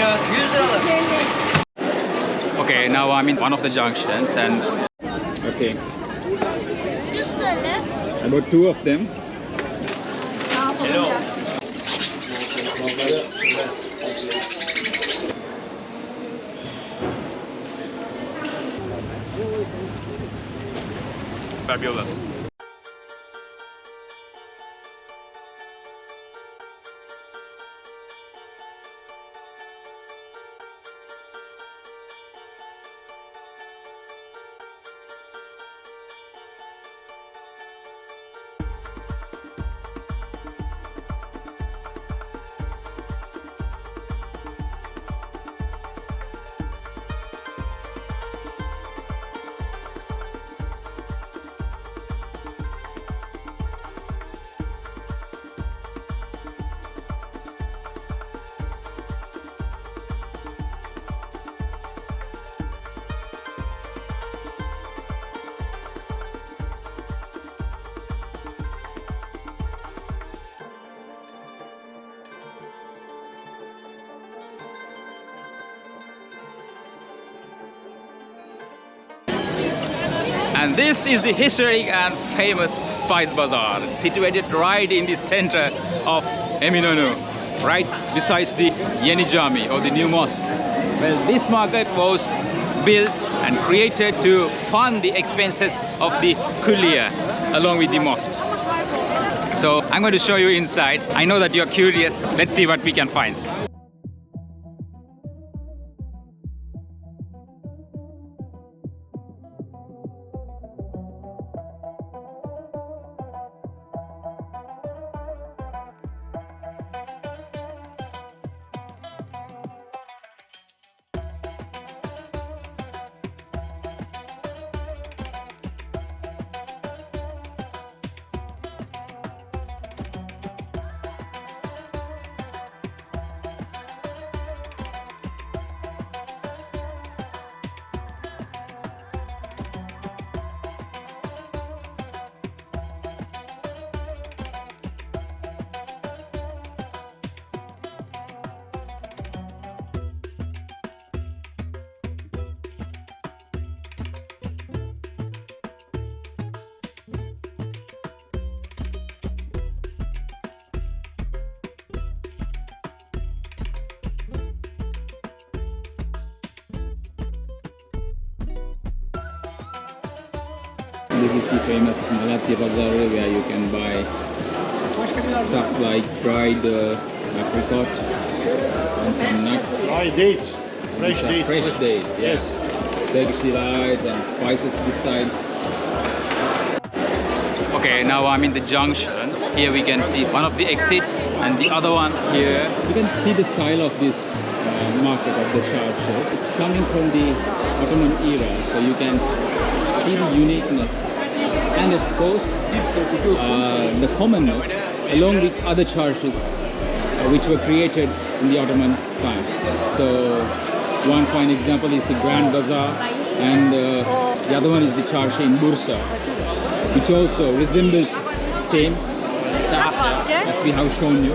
ya? 100 liralık. Okay, now I'm in one of the junctions and okay. About two of them. Hello. Fabulous. And this is the historic and famous Spice Bazaar, situated right in the center of Eminönü, right beside the Yeni Cami or the new mosque. Well, this market was built and created to fund the expenses of the Külliye along with the mosques. So I'm going to show you inside. I know that you're curious. Let's see what we can find. This is the famous Malatya Bazaar where you can buy stuff like dried apricot and some nuts. Dry dates, fresh dates. Fresh dates, yes. Turkish delight and spices this side. Okay, now I'm in the junction. Here we can see one of the exits and the other one here. You can see the style of this market of the Çarşı. It's coming from the Ottoman era, so you can see the uniqueness and of course the commonness along with other churches which were created in the Ottoman time. So one fine example is the Grand Bazaar, and the other one is the Çarşı in Bursa, which also resembles same as we have shown you.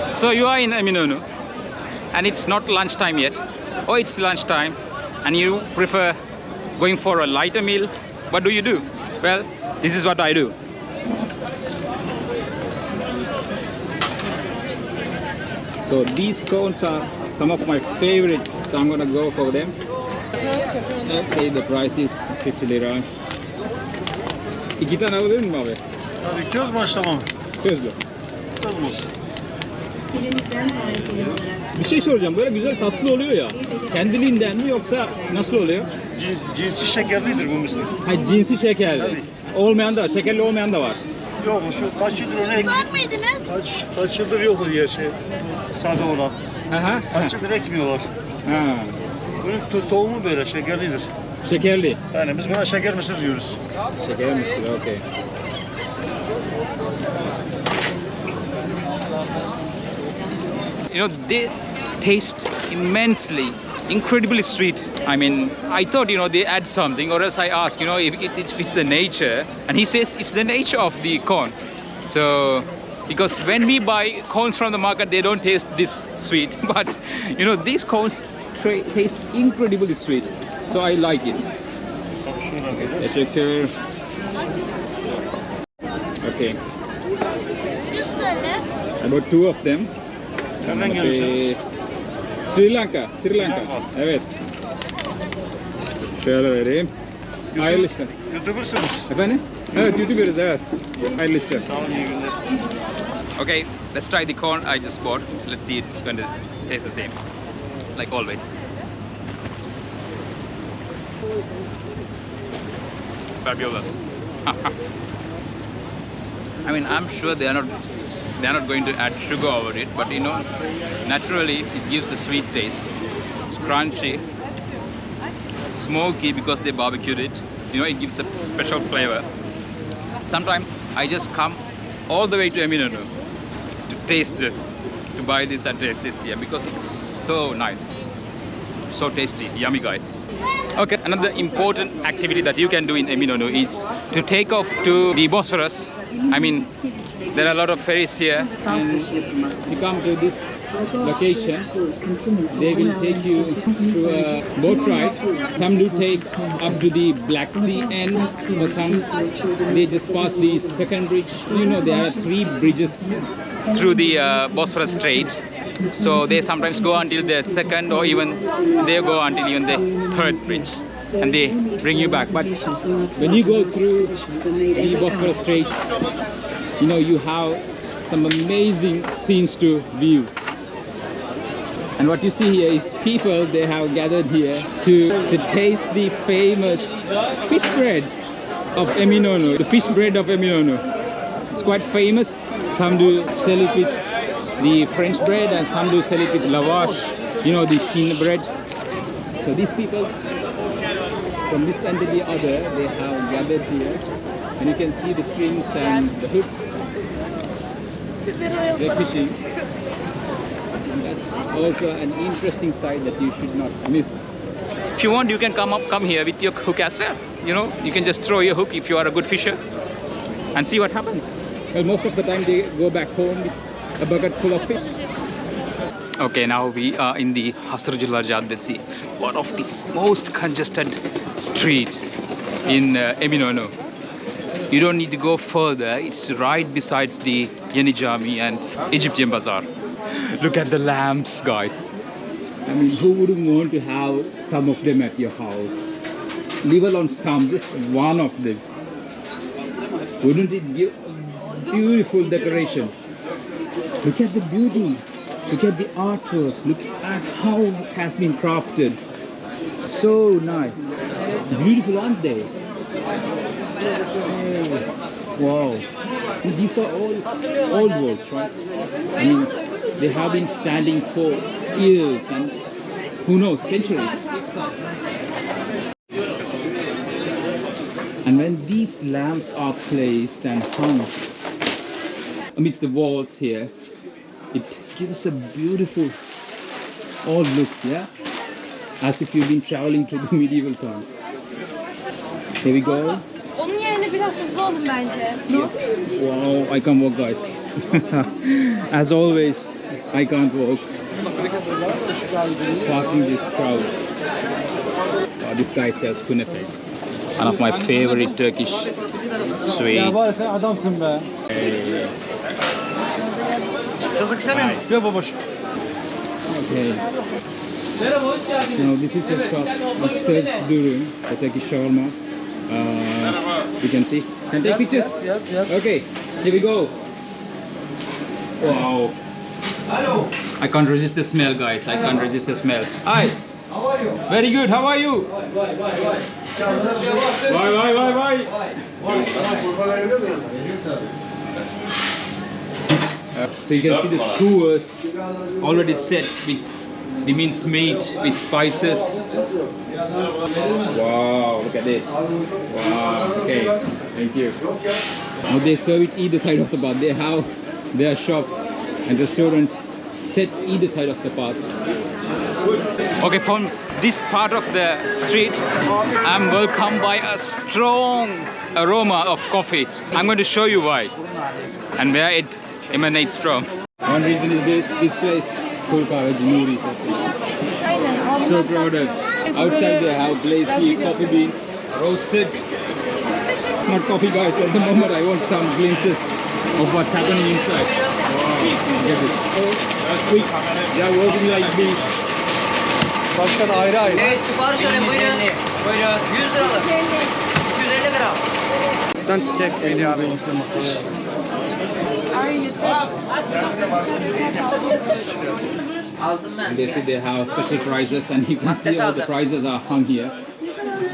So you are in Eminönü and it's not lunchtime yet, or it's lunchtime and you prefer going for a lighter meal. What do you do? Well, this is what I do. So these cones are some of my favorite, so I'm gonna go for them. Okay, the price is 50 lira. İki tane alabilir miyim abi? Tabii köz başlamam. Közlü. Köz olsun. Bir şey soracağım, böyle güzel tatlı oluyor ya, kendiliğinden mi yoksa nasıl oluyor? Cinsi şekerlidir bu mısır. Ha, cinsi şekerli. Tabii. Olmayan da var, şekerli olmayan da var. Yok, şu kaç yıldır onu kaç yıldır yok o yer şey, sade olan. Aha. Kaç yıldır ekmiyorlar. Ha. Bunun tohumu böyle şekerlidir. Şekerli. Yani biz buna şeker mısır diyoruz. Şeker mısır, okay. You know, they taste immensely incredibly sweet. I mean, I thought, you know, they add something, or else I asked, you know, if it's the nature, and he says it's the nature of the corn. So, because when we buy corns from the market, they don't taste this sweet, but you know, these corns taste incredibly sweet. So I like it. Teşekkür. Okay. About two of them. Nereden gelmişsiniz? Sri Lanka. Evet. Şöyle vereyim. Hayırlı işler. YouTuber'sınız. Efendim? Evet, YouTuber'ız, evet. Hayırlı işler. Sağ olun, iyi günler. Okay, let's try the corn I just bought. Let's see it's going to taste the same, like always. Fabulous. I mean, I'm sure they're not going to add sugar over it, but you know, naturally it gives a sweet taste. It's crunchy, smoky because they barbecued it. You know, it gives a special flavor. Sometimes I just come all the way to Eminönü to taste this, to buy this and taste this here, because it's so nice, so tasty, yummy guys. Okay, another important activity that you can do in Eminönü is to take off to the Bosphorus. I mean, there are a lot of ferries here, and if you come to this location, they will take you through a boat ride. Some do take up to the Black Sea end, or some they just pass the second bridge. You know, there are 3 bridges through the Bosphorus Strait, so they sometimes go until the second, or even they go until even the 3rd bridge, and they bring you back. But when you go through the Bosphorus Strait, you know, you have some amazing scenes to view. And what you see here is people, they have gathered here to taste the famous fish bread of Eminönü, the fish bread of Eminönü. It's quite famous. Some do sell it with the French bread, and some do sell it with lavash, you know, the thin bread. So these people from this end to the other, they have gathered here, and you can see the strings and the hooks. They're fishing. And that's also an interesting sight that you should not miss. If you want, you can come here with your hook as well. You know, you can just throw your hook if you are a good fisher and see what happens. Well, most of the time they go back home with a bucket full of fish. Okay, now we are in the Hasırcılar Caddesi, one of the most congested streets in Eminönü. You don't need to go further, it's right besides the Yeni Cami and Egyptian Bazaar. Look at the lamps, guys. I mean, who wouldn't want to have some of them at your house? Leave alone some, just one of them. Wouldn't it give a beautiful decoration? Look at the beauty. Look at the artwork. Look at how it has been crafted. So nice. Beautiful, aren't they? Oh, wow. These are all old walls, right? I mean, they have been standing for years and who knows, centuries. And when these lamps are placed and hung amidst the walls here, it gives a beautiful old look, yeah? As if you've been traveling to the medieval times. Here we go. Onun yerine biraz hızlı olun bence. Wow, I can't walk, guys. As always, I can't walk. Passing this crowd. Oh, this guy sells künefe. One of my favorite Turkish sweet. Adamsın be. Kızık senin. Yok baboş. Okay. Now this is a shop which serves durum, the Turkish shawarma. You can see. Can take pictures? Yes. Okay, here we go. Wow. I can't resist the smell, guys. I can't resist the smell. Hi. How are you? Very good. How are you? Vay. So you can see the skewers already set with the minced meat with spices. Wow, look at this. Wow, okay, thank you. Now they serve it either side of the path. They have their shop and restaurant set either side of the path. Okay, from this part of the street, I'm welcomed by a strong aroma of coffee. I'm going to show you why and where it emanates from. One reason is this place, Turkiye Nuri. So crowded. Outside they have blazed the coffee beans, roasted. It's not coffee, guys. At the moment, I want some glimpses of what's happening inside. Wow, get it. They are working like this. Başkan ayrı ayrı. Evet, sipariş alayım, buyurun. Buyurun. 100 liralık. 250 gram. Buradan tek eli abi. Aldım ben. They say they have special prices, and you can see all the prices are hung here.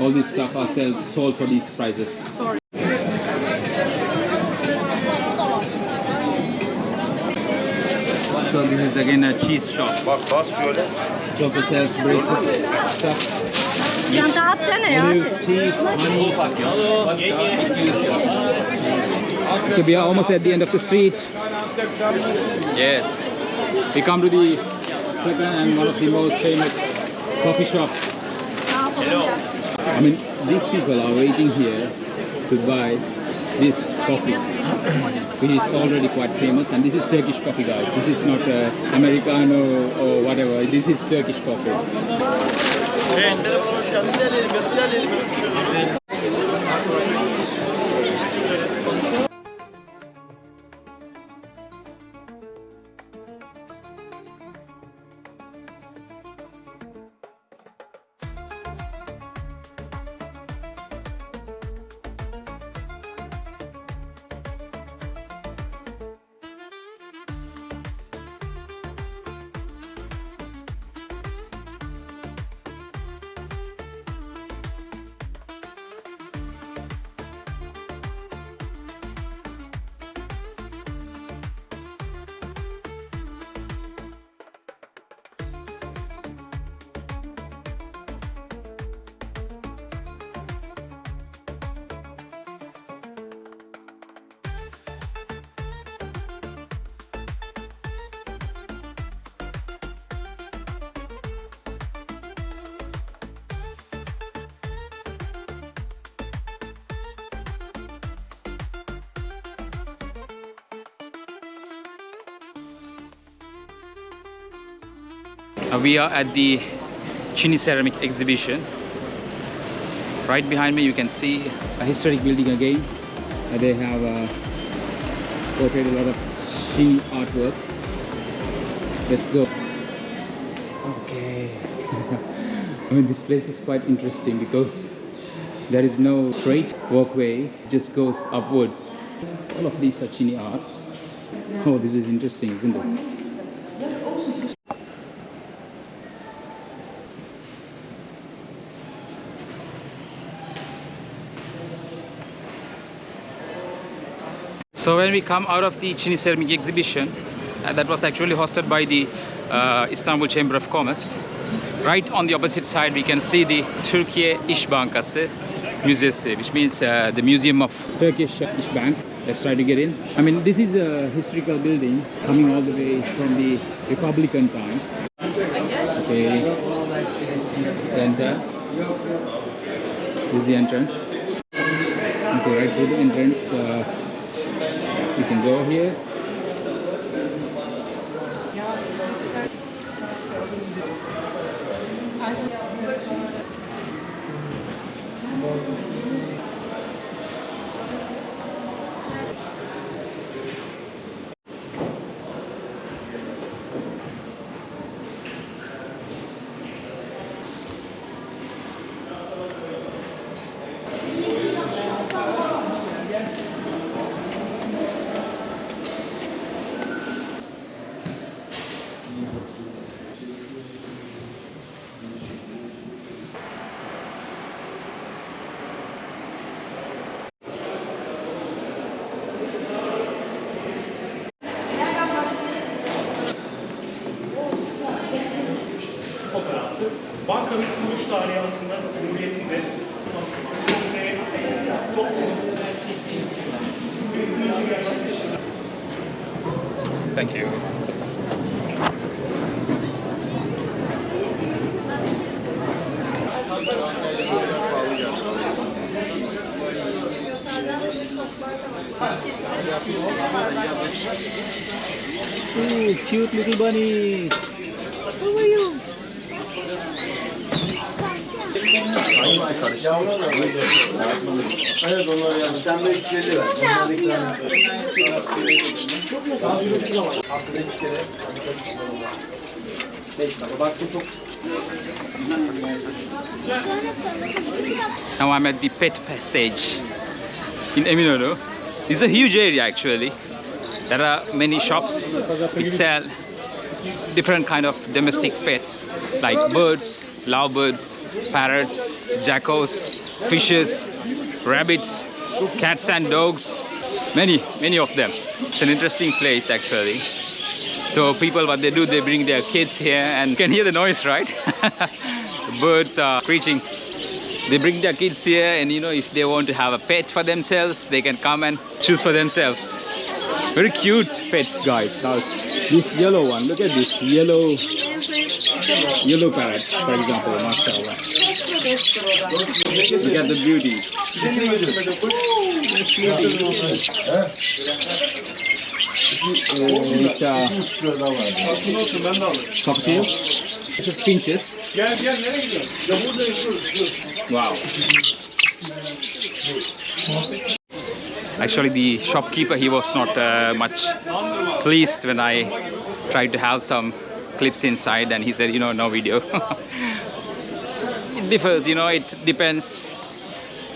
All this stuff are sold for these prices. So this is again a cheese shop. Bak bas şöyle. It also sells breakfast stuff. Çanta atsana ya. Olives, cheese, honeys. Okay, we are almost at the end of the street. Yes. We come to the second and one of the most famous coffee shops. I mean, these people are waiting here to buy this coffee, which is already quite famous. And this is Turkish coffee, guys. This is not Americano or whatever. This is Turkish coffee. We are at the Chini ceramic exhibition. Right behind me you can see a historic building again. They have portrayed a lot of Chini artworks. Let's go. Okay. I mean, this place is quite interesting because there is no straight walkway, it just goes upwards. All of these are Chini arts. Oh, this is interesting, isn't it? So when we come out of the Chini ceramic exhibition, that was actually hosted by the Istanbul Chamber of Commerce. Right on the opposite side we can see the Turkiye İş Bankası Müzesi, which means the Museum of Turkish İş Bank. Let's try to get in. I mean, this is a historical building coming all the way from the Republican time. Okay, center. This is the entrance. Okay, right through the entrance. You can go here. Bankanın kuruluş tarihi aslında Cumhuriyet'in de Thank you. Ooh, cute little bunnies. Who are you? Evet onlar yani. Sen 550 ver. Now I'm at the pet passage in Eminönü. This is a huge area actually. There are many shops which sell different kind of domestic pets like birds, lovebirds, parrots, jackals, fishes, rabbits, cats and dogs. Many of them. It's an interesting place actually. So people, what they do, they bring their kids here, and you can hear the noise, right? The birds are screeching. They bring their kids here, and you know, if they want to have a pet for themselves, they can come and choose for themselves. Very cute pets, guys. Now, this yellow one, look at this yellow parrot, for example, mashallah. Look at the beauty. These are cocktails. This is finches. Wow. Actually, the shopkeeper, he was not much pleased when I tried to have some clips inside, and he said, you know, no video. It differs, you know, it depends.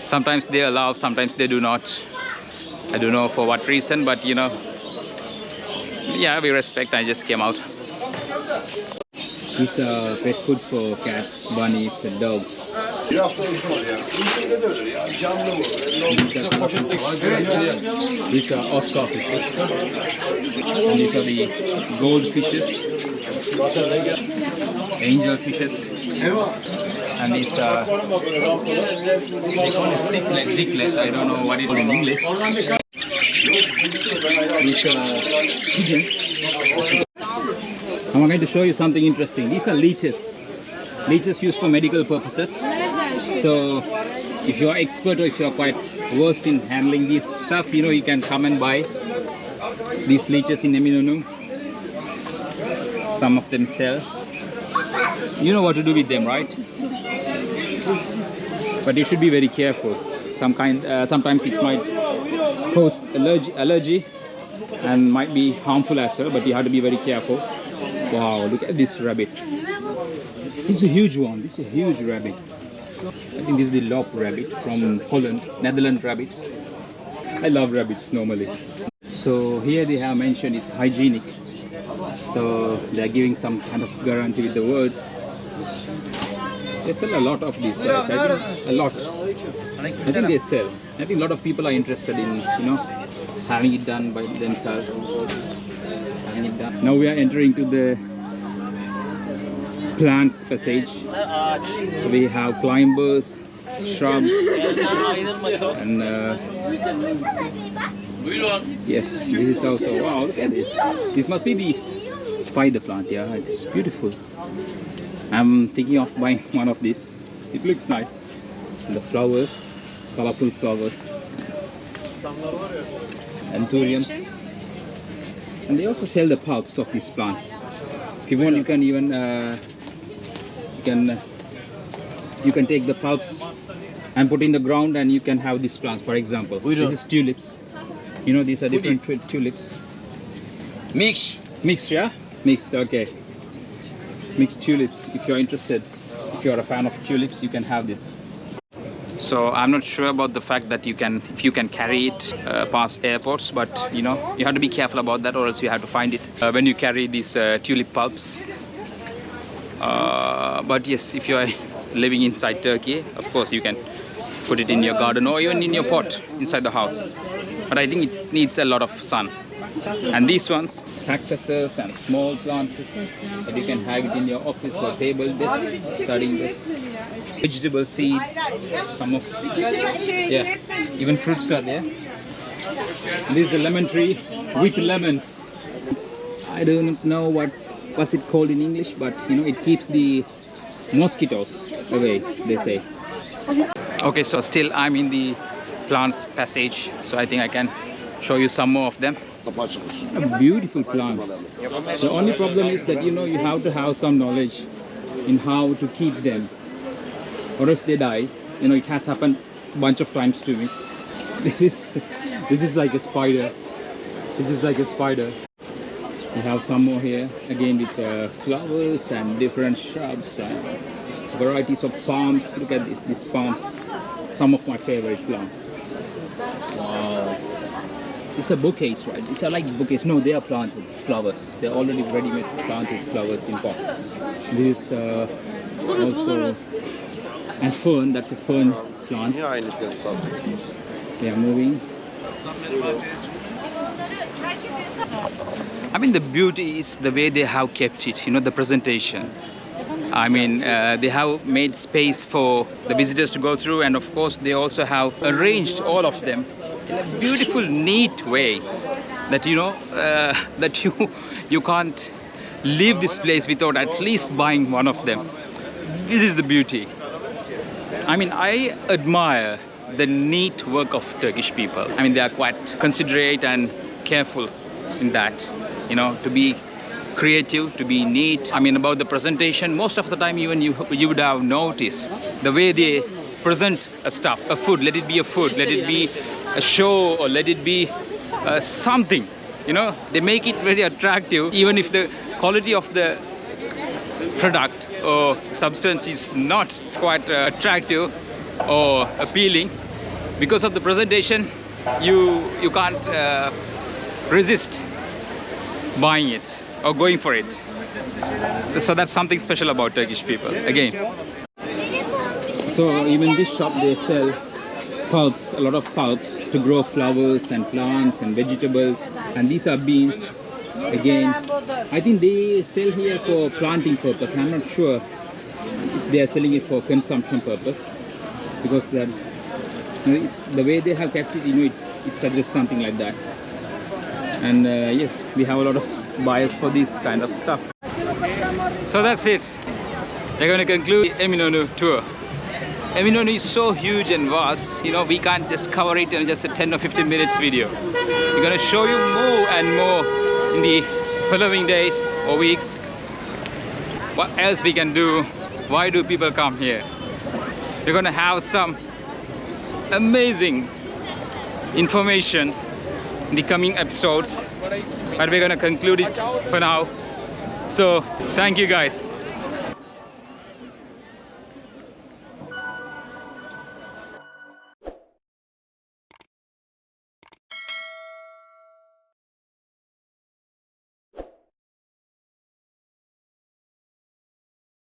Sometimes they allow, sometimes they do not. I don't know for what reason, but you know, yeah, we respect. I just came out. These are pet food for cats, bunnies, and dogs. These are caution fishes. These are Oscar fishes. And these are the gold fishes, angel fishes. And these are, they call it ziglet. I don't know what it is in English. These are pigeons. I'm going to show you something interesting. These are leeches. Leeches used for medical purposes. So if you are expert or if you are quite versed in handling this stuff, you know, you can come and buy these leeches in Eminönü. Some of them sell. You know what to do with them, right? But you should be very careful. Sometimes it might cause allergy and might be harmful as well, but you have to be very careful. Wow, look at this rabbit. This is a huge one. This is a huge rabbit. I think this is the lop rabbit from Holland, Netherlands rabbit. I love rabbits normally. So here they have mentioned it's hygienic. So they are giving some kind of guarantee with the words. They sell a lot of these guys. I think a lot. I think they sell. I think a lot of people are interested in, you know, having it done by themselves. Now we are entering to the plants passage. So we have climbers, shrubs, and yes, this is also, wow, look at this. This must be the spider plant. Yeah, it's beautiful. I'm thinking of buying one of these. It looks nice. And the flowers, colorful flowers, anthuriums. And they also sell the pulps of these plants. If you want, you can even you can take the pulps and put in the ground, and you can have these plants. For example, this is tulips. You know, these are different tulips. Mixed, yeah? Mixed, okay. Mixed tulips. If you're interested, if you're a fan of tulips, you can have this. So I'm not sure about the fact that if you can carry it past airports, but you know, you have to be careful about that, or else you have to find it when you carry these tulip pulps. But yes, if you are living inside Turkey, of course you can put it in your garden or even in your pot inside the house. But I think it needs a lot of sun. And these ones, cactuses and small plants that you can have it in your office or table desk, studying desk. Vegetable seeds, some of, yeah, even fruits are there. And this is a lemon tree with lemons. I don't know what's it called in English, but you know, it keeps the mosquitoes away, they say. Okay, so still I'm in the plants passage, so I think I can show you some more of them. Beautiful plants. The only problem is that you have to have some knowledge in how to keep them, or else they die. It has happened a bunch of times to me. This is like a spider. This is like a spider. We have some more here again with flowers and different shrubs and varieties of palms. Look at this, these palms. Some of my favorite plants. Wow. These are bouquets, right? These are like bouquets. No, they are planted flowers. They're already ready-made planted flowers in pots. This is also and fern. That's a fern plant. They are moving. I mean, the beauty is the way they have kept it, the presentation. I mean, they have made space for the visitors to go through, and of course they also have arranged all of them in a beautiful, neat way that that you can't leave this place without at least buying one of them. This is the beauty. I mean, I admire the neat work of Turkish people. I mean, they are quite considerate and careful in that, to be creative, to be neat. I mean, about the presentation, most of the time even you would have noticed the way they present a stuff, a food, let it be a food, let it be a show, or let it be something, they make it very attractive, even if the quality of the product or substance is not quite attractive or appealing. Because of the presentation, you can't resist buying it or going for it. So that's something special about Turkish people again. So even this shop, they sell pulps, a lot of pulps to grow flowers and plants and vegetables, and these are beans. Again, I think they sell here for planting purpose. I'm not sure if they are selling it for consumption purpose, because that's it's the way they have kept it. It suggests something like that. And yes, we have a lot of buyers for this kind of stuff. So that's it. We're going to conclude the Eminönü tour. Eminönü is so huge and vast, we can't just cover it in just a 10 or 15 minutes video. We're going to show you more and more in the following days or weeks. What else we can do? Why do people come here? We're going to have some amazing information in the coming episodes, but we're going to conclude it for now. So thank you guys.